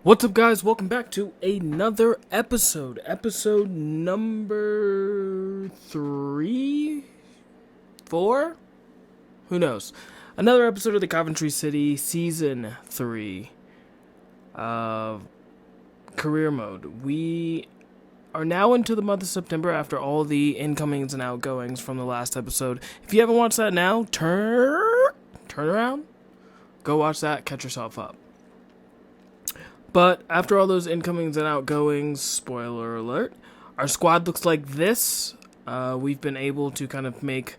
What's up, guys? Welcome back to another episode. Episode number 3? 4? Who knows? Another episode of the Coventry City Season 3 of Career Mode. We are now into the month of September after all the incomings and outgoings from the last episode. If you haven't watched that now, turn around. Go watch that. Catch yourself up. But after all those incomings and outgoings, spoiler alert, our squad looks like this. We've been able to kind of make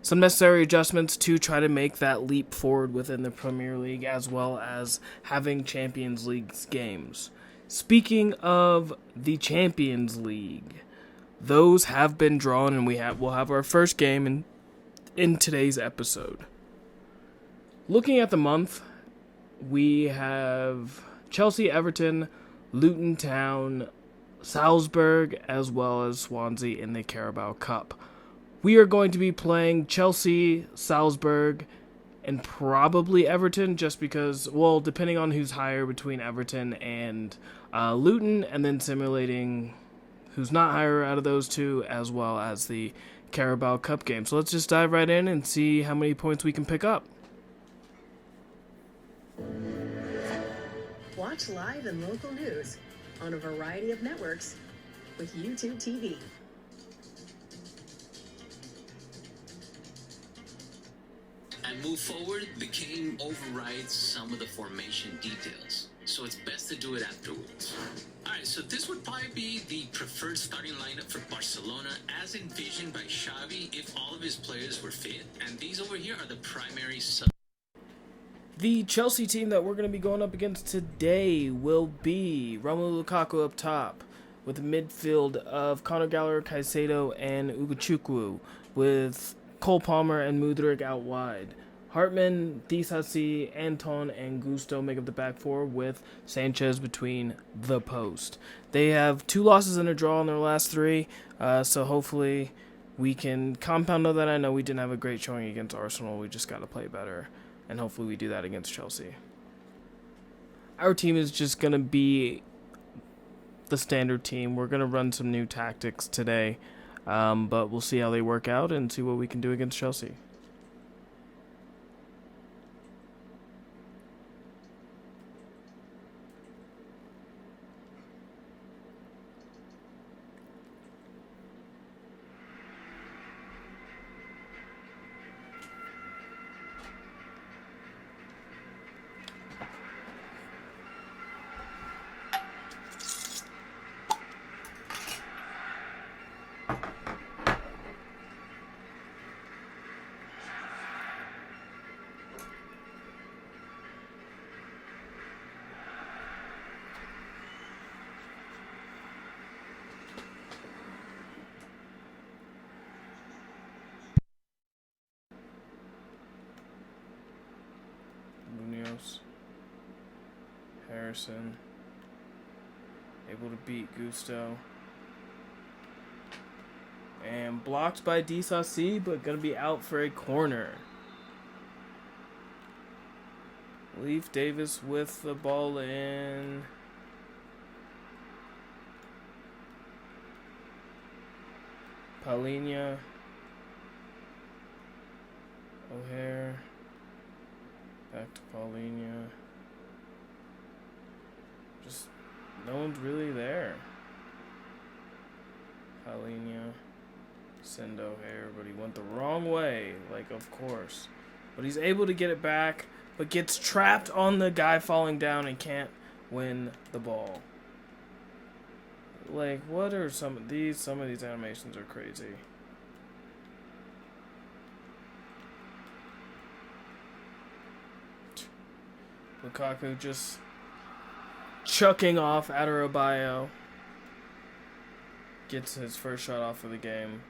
some necessary adjustments to try to make that leap forward within the Premier League, as well as having Champions League games. Speaking of the Champions League, those have been drawn, and we'll have our first game in today's episode. Looking at the month, we have Chelsea, Everton, Luton Town, Salzburg, as well as Swansea in the Carabao Cup. We are going to be playing Chelsea, Salzburg, and probably Everton, just because, well, depending on who's higher between Everton and Luton, and then simulating who's not higher out of those two, as well as the Carabao Cup game. So let's just dive right in and see how many points we can pick up. Watch live and local news on a variety of networks with YouTube TV. And move forward, the game overrides some of the formation details, so it's best to do it afterwards. Alright, so this would probably be the preferred starting lineup for Barcelona as envisioned by Xavi if all of his players were fit, and these over here are the primary subs. The Chelsea team that we're going to be going up against today will be Romelu Lukaku up top, with a midfield of Conor Gallagher, Caicedo, and Ugochukwu, with Cole Palmer and Mudryk out wide. Hartman, Disasi, Anton, and Gusto make up the back four, with Sanchez between the post. They have 2 losses and a draw in their last 3, so hopefully we can compound on that. I know we didn't have a great showing against Arsenal. We just got to play better. And hopefully we do that against Chelsea. Our team is just going to be the standard team. We're going to run some new tactics today. But we'll see how they work out and see what we can do against Chelsea. Harrison able to beat Gusto, and blocked by Disasi, but gonna be out for a corner. Leif Davis with the ball in. Paulinho, O'Hare, back to Paulinho. Just no one's really there. Paulinho, send O'Hare, but he went the wrong way, like, of course. But he's able to get it back, but gets trapped on the guy falling down and can't win the ball. Like, what are some of these? Some of these animations are crazy. Lukaku just chucking off Adebayo. Gets his first shot off of the game.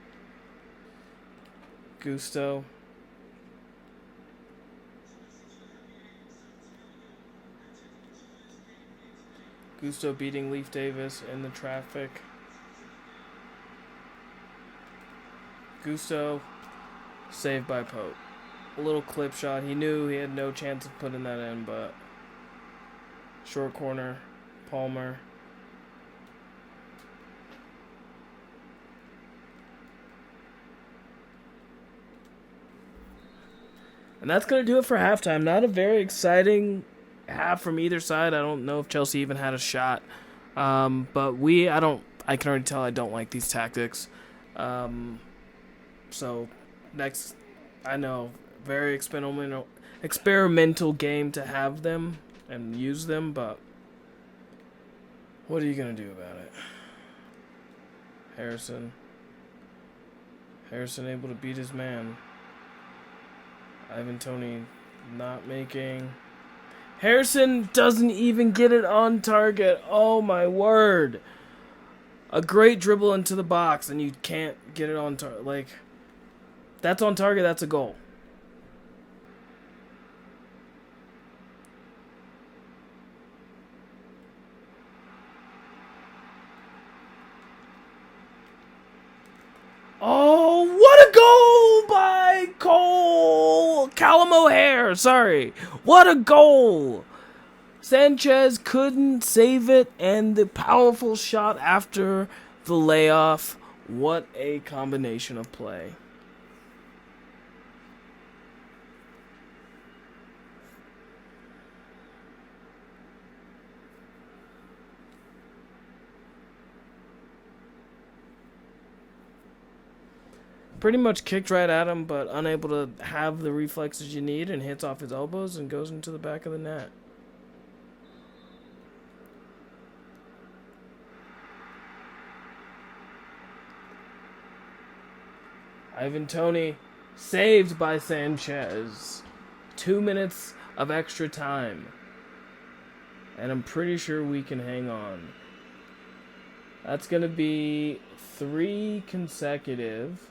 Gusto. Gusto beating Leif Davis in the traffic. Gusto saved by Pope. A little clip shot. He knew he had no chance of putting that in, but short corner Palmer. And that's going to do it for halftime. Not a very exciting half from either side. I don't know if Chelsea even had a shot. But I can already tell I don't like these tactics. So, next, I know, very experimental game to have them and use them, but what are you going to do about it? Harrison able to beat his man. Ivan Toney not making. Harrison doesn't even get it on target. Oh my word. A great dribble into the box and you can't get it on target. Like, that's on target, that's a goal. Oh, what a goal by Callum O'Hare, sorry. What a goal. Sanchez couldn't save it, and the powerful shot after the layoff. What a combination of play. Pretty much kicked right at him, but unable to have the reflexes you need, and hits off his elbows and goes into the back of the net. Ivan Toney saved by Sanchez. 2 minutes of extra time. And I'm pretty sure we can hang on. That's going to be 3 consecutive.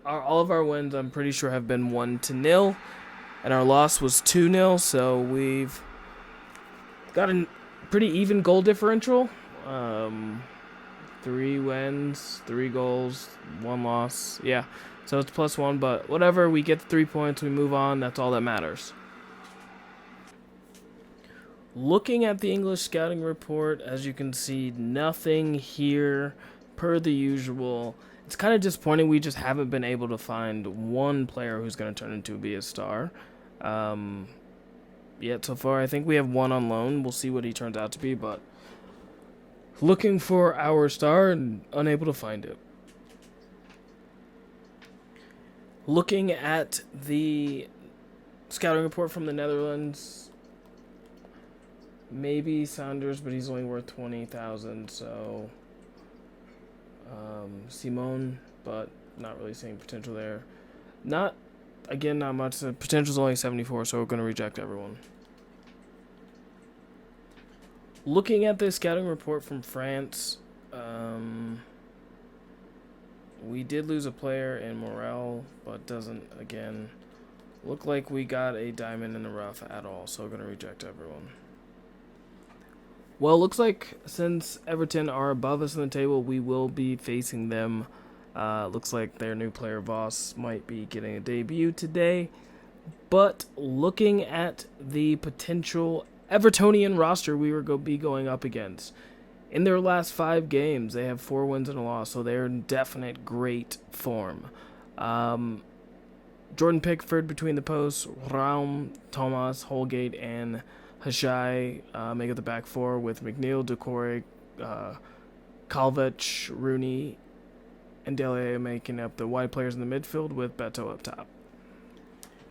All of our wins, I'm pretty sure, have been 1-0. And our loss was 2-0. So we've got a pretty even goal differential. 3 wins, 3 goals, 1 loss. Yeah, so it's +1, but whatever. We get the 3 points, we move on. That's all that matters. Looking at the English scouting report, as you can see, nothing here per the usual. It's kind of disappointing we just haven't been able to find one player who's going to turn into be a star. Yet so far, I think we have one on loan. We'll see what he turns out to be, but looking for our star and unable to find it. Looking at the scouting report from the Netherlands, maybe Saunders, but he's only worth 20,000, so Simone, but not really seeing potential there. Not much. The potential's only 74, so we're going to reject everyone. Looking at the scouting report from France, we did lose a player in Morel, but doesn't, again, look like we got a diamond in the rough at all, so we're going to reject everyone. Well, looks like since Everton are above us in the table, we will be facing them. Looks like their new player, Voss, might be getting a debut today. But looking at the potential Evertonian roster we will be going up against, in their last 5 games, they have 4 wins and a loss, so they're in definite great form. Jordan Pickford between the posts, Raum, Thomas, Holgate, and Hashai make up the back 4 with McNeil, Decore, Kalvich, Rooney, and Dele making up the wide players in the midfield with Beto up top.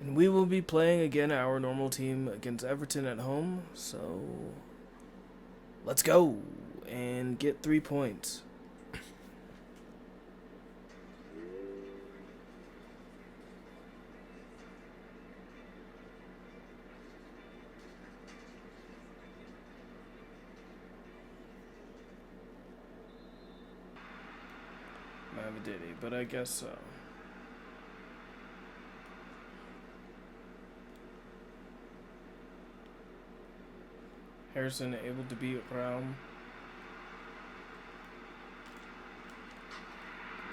And we will be playing again our normal team against Everton at home, so let's go and get 3 points. Mavididi, but I guess so. Harrison able to beat Raum.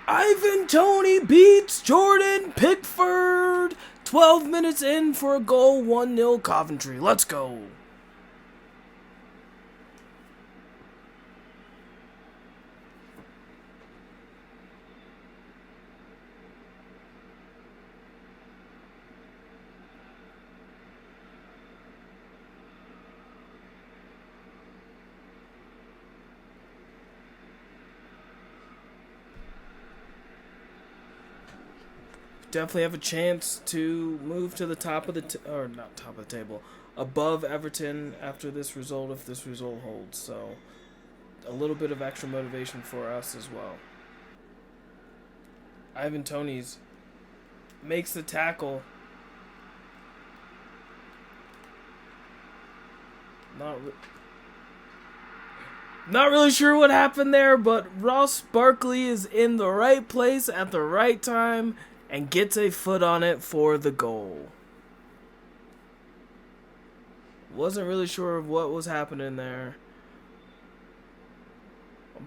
Ivan Toney beats Jordan Pickford. 12 minutes in for a goal, 1-0 Coventry. Let's go. Definitely have a chance to move to the top of the or not top of the table, above Everton after this result, if this result holds. So a little bit of extra motivation for us as well. Ivan Toney's makes the tackle. Not really sure what happened there, but Ross Barkley is in the right place at the right time and gets a foot on it for the goal. Wasn't really sure of what was happening there.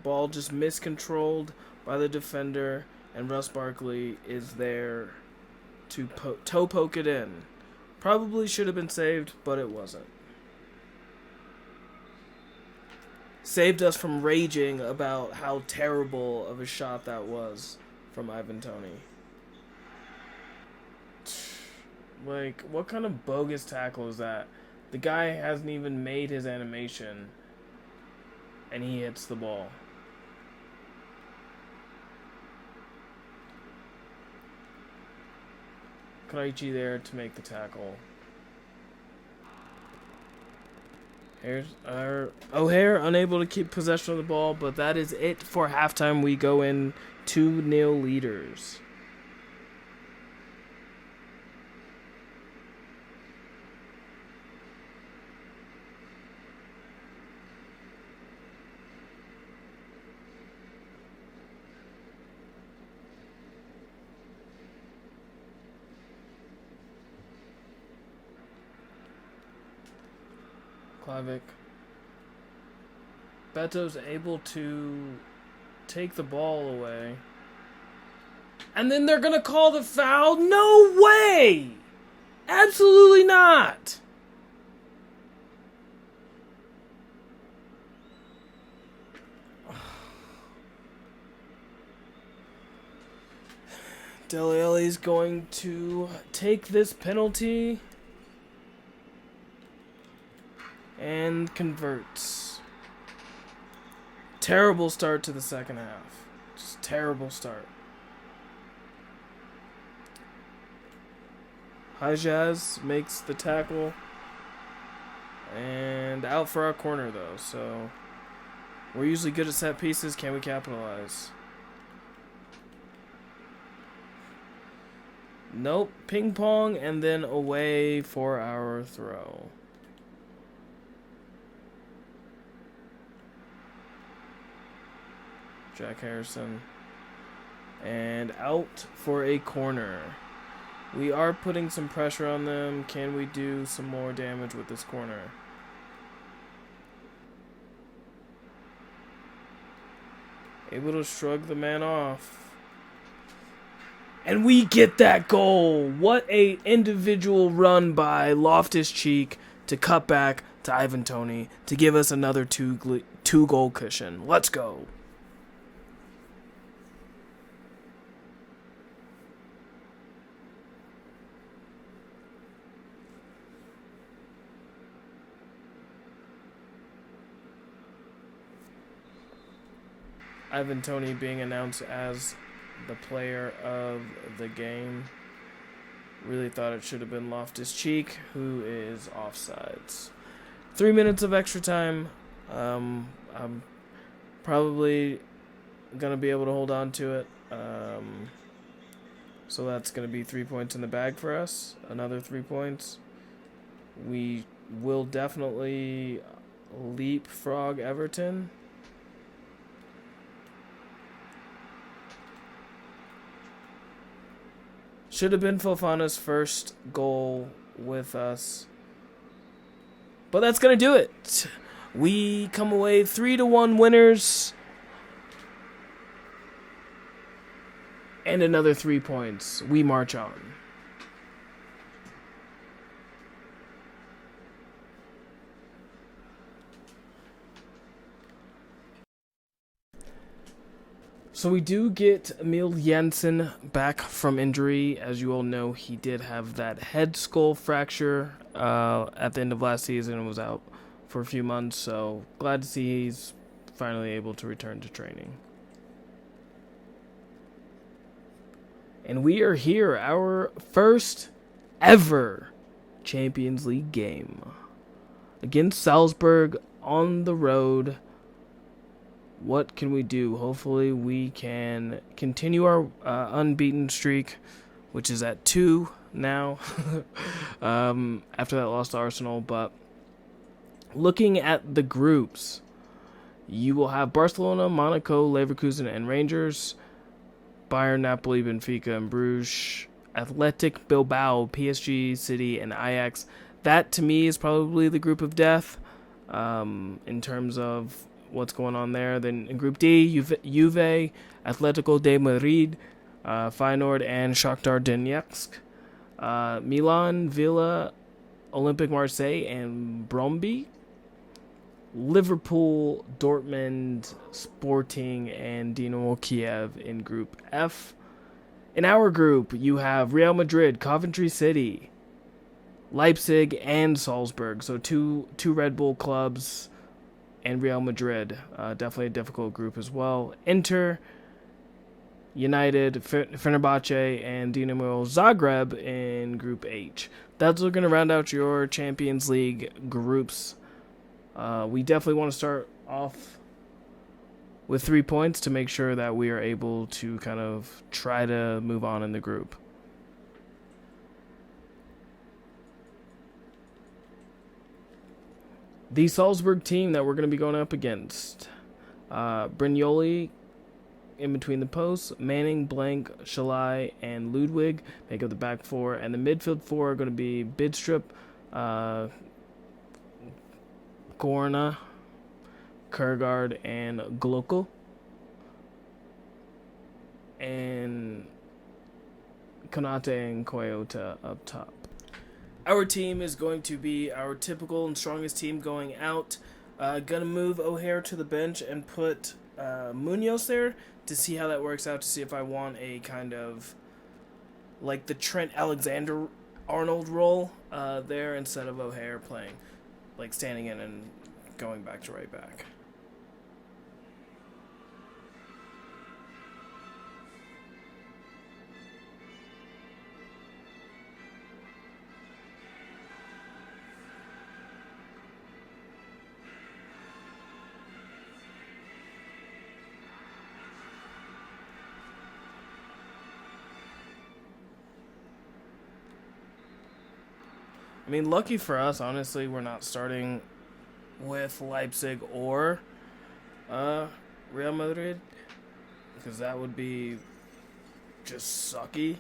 Ball just miscontrolled by the defender, and Ross Barkley is there to toe poke it in. Probably should have been saved, but it wasn't. Saved us from raging about how terrible of a shot that was from Ivan Toney. Like, what kind of bogus tackle is that? The guy hasn't even made his animation, and he hits the ball. Krejci there to make the tackle. O'Hare unable to keep possession of the ball, but that is it for halftime. We go in 2-0 leaders. Klavic. Beto's able to take the ball away. And then they're going to call the foul? No way! Absolutely not! Dele Alli's going to take this penalty and converts. Terrible start to the second half. Just terrible start. Hajaz makes the tackle. And out for our corner, though. So we're usually good at set pieces. Can we capitalize? Nope. Ping pong and then away for our throw. Jack Harrison. And out for a corner. We are putting some pressure on them. Can we do some more damage with this corner? Able to shrug the man off. And we get that goal. What a individual run by Loftus-Cheek to cut back to Ivan Toney to give us another two-goal cushion. Let's go. Ivan Toney being announced as the player of the game. Really thought it should have been Loftus-Cheek, who is offsides. 3 minutes of extra time. I'm probably going to be able to hold on to it. So that's going to be 3 points in the bag for us. Another 3 points. We will definitely leapfrog Everton. Should have been Fofana's first goal with us. But that's going to do it. We come away 3-1 winners. And another 3 points. We march on. So we do get Emil Jensen back from injury. As you all know, he did have that head skull fracture at the end of last season and was out for a few months. So glad to see he's finally able to return to training. And we are here, our first ever Champions League game against Salzburg on the road. What can we do? Hopefully we can continue our unbeaten streak, which is at 2 now after that loss to Arsenal. But looking at the groups, you will have Barcelona, Monaco, Leverkusen, and Rangers, Bayern, Napoli, Benfica, and Bruges, Athletic Bilbao, PSG, City, and Ajax. That, to me, is probably the group of death in terms of what's going on there. Then in Group D, Juve, Atletico de Madrid, Feyenoord, and Shakhtar Donetsk. Milan, Villa, Olympique Marseille, and Brøndby. Liverpool, Dortmund, Sporting, and Dinamo Kiev in Group F. In our group, you have Real Madrid, Coventry City, Leipzig, and Salzburg. So two Red Bull clubs and Real Madrid. Definitely a difficult group as well. Inter, United, Fenerbahce, and Dinamo Zagreb in Group H. That's going to round out your Champions League groups. We definitely want to start off with 3 points to make sure that we are able to kind of try to move on in the group. The Salzburg team that we're going to be going up against. Brignoli in between the posts. Manning, Blank, Shalai, and Ludwig make up the back four. And the midfield four are going to be Bidstrup, Gorna, Kurgard, and Glockel. And Konate and Koyota up top. Our team is going to be our typical and strongest team going out. Gonna move O'Hare to the bench and put Munoz there to see how that works out, to see if I want a kind of like the Trent Alexander-Arnold role there instead of O'Hare playing, like standing in and going back to right back. I mean, lucky for us, honestly, we're not starting with Leipzig or Real Madrid, because that would be just sucky.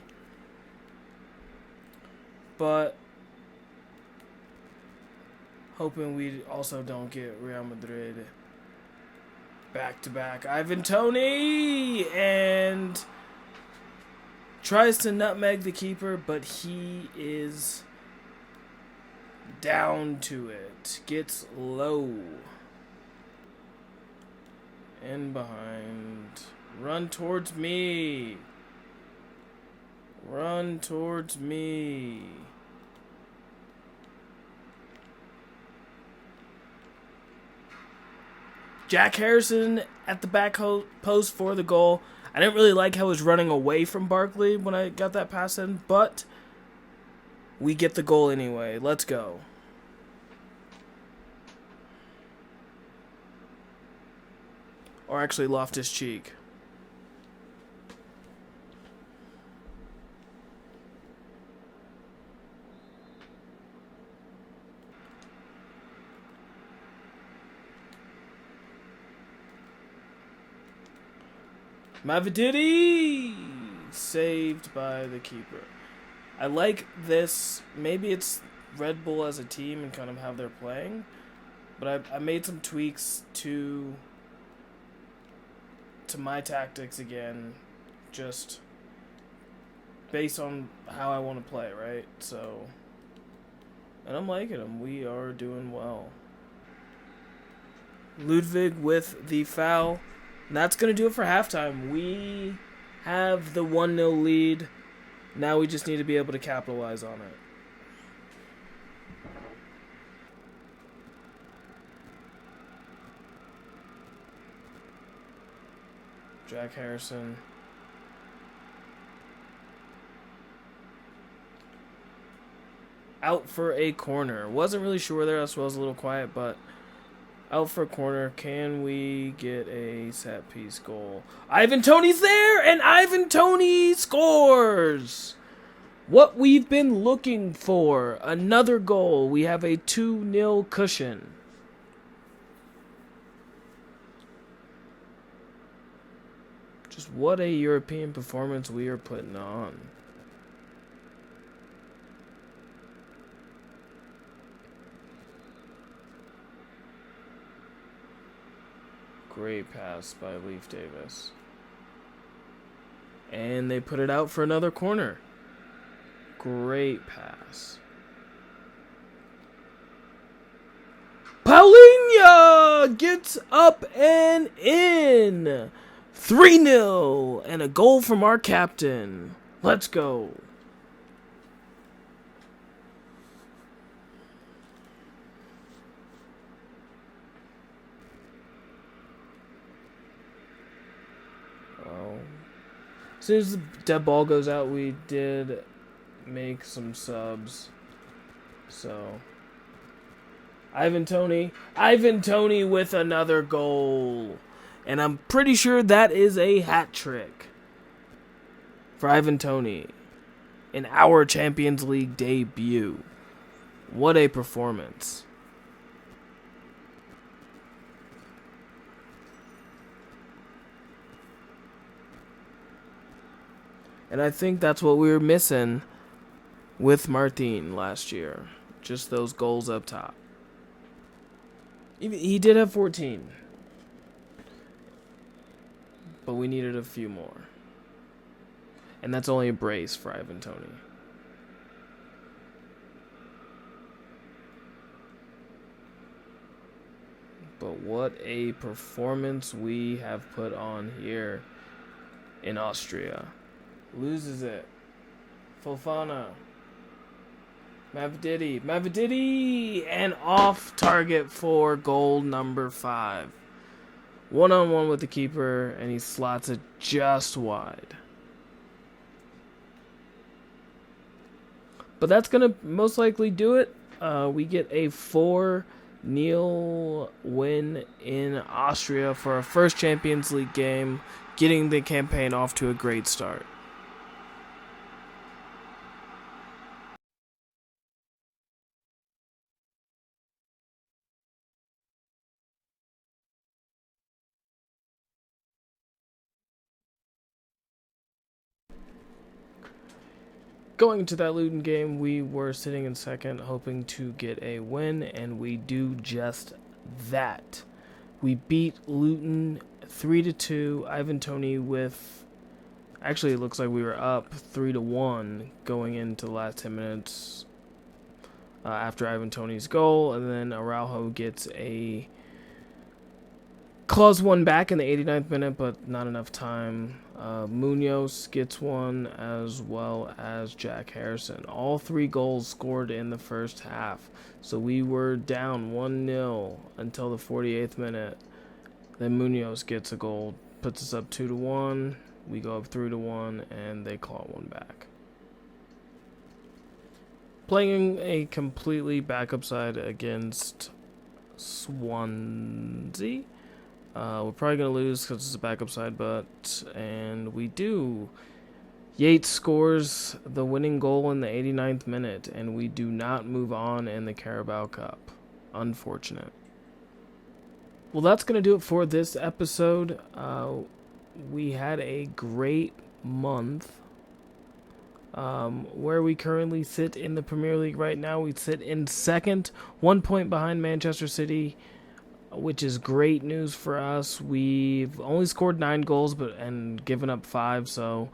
But hoping we also don't get Real Madrid back-to-back. Ivan Toney! And tries to nutmeg the keeper, but he is down to it. Gets low. In behind. Run towards me. Run towards me. Jack Harrison at the back post for the goal. I didn't really like how he was running away from Barkley when I got that pass in, but we get the goal anyway. Let's go. Or actually Loftus-Cheek. Mavididi! Saved by the keeper. I like this. Maybe it's Red Bull as a team and kind of how they're playing. But I made some tweaks to my tactics again. Just based on how I want to play, right? So, and I'm liking them. We are doing well. Ludwig with the foul. And that's going to do it for halftime. We have the 1-0 lead. Now we just need to be able to capitalize on it. Jack Harrison. Out for a corner. Wasn't really sure there. That's why I was a little quiet, but out for a corner. Can we get a set piece goal? Ivan Toney's there, and Ivan Toney scores! What we've been looking for. Another goal. We have a 2-0 cushion. Just what a European performance we are putting on. Great pass by Leif Davis. And they put it out for another corner. Great pass. Paulinho gets up and in. 3-0 and a goal from our captain. Let's go. As soon as the dead ball goes out, we did make some subs. So, Ivan Toney with another goal. And I'm pretty sure that is a hat trick for Ivan Toney in our Champions League debut. What a performance. And I think that's what we were missing with Martin last year. Just those goals up top. He did have 14. But we needed a few more. And that's only a brace for Ivan Toney. But what a performance we have put on here in Austria. Loses it. Fofana. Mavididi. And off target for goal number 5. 1-on-1 with the keeper, and he slots it just wide. But that's going to most likely do it. We get a 4-0 win in Austria for our first Champions League game, getting the campaign off to a great start. Going into that Luton game, we were sitting in second, hoping to get a win, and we do just that. We beat Luton 3-2. Ivan Toney with... Actually, it looks like we were up 3-1 going into the last 10 minutes after Ivan Toney's goal, and then Araujo gets a claws one back in the 89th minute, but not enough time. Munoz gets one, as well as Jack Harrison. All 3 goals scored in the first half. So we were down 1-0 until the 48th minute. Then Munoz gets a goal, puts us up 2-1. We go up 3-1, and they claw one back. Playing a completely backup side against Swansea. We're probably going to lose because it's a backup side, and we do. Yates scores the winning goal in the 89th minute, and we do not move on in the Carabao Cup. Unfortunate. Well, that's going to do it for this episode. We had a great month. Where we currently sit in the Premier League right now, we sit in second, 1 point behind Manchester City, which is great news for us. We've only scored 9 goals and given up 5, so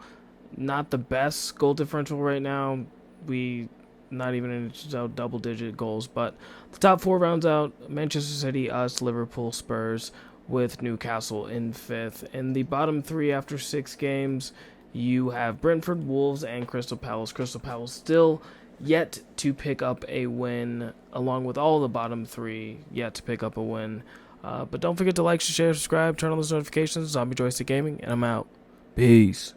not the best goal differential right now. We not even in double-digit goals, but the top 4 rounds out: Manchester City, us, Liverpool, Spurs. with Newcastle in 5th. In the bottom 3 after 6 games, you have Brentford, Wolves, and Crystal Palace. Crystal Palace still yet to pick up a win, along with all the bottom 3 yet to pick up a win. But don't forget to like, share, subscribe, turn on those notifications. Zombie Joystick Gaming, and I'm out. Peace.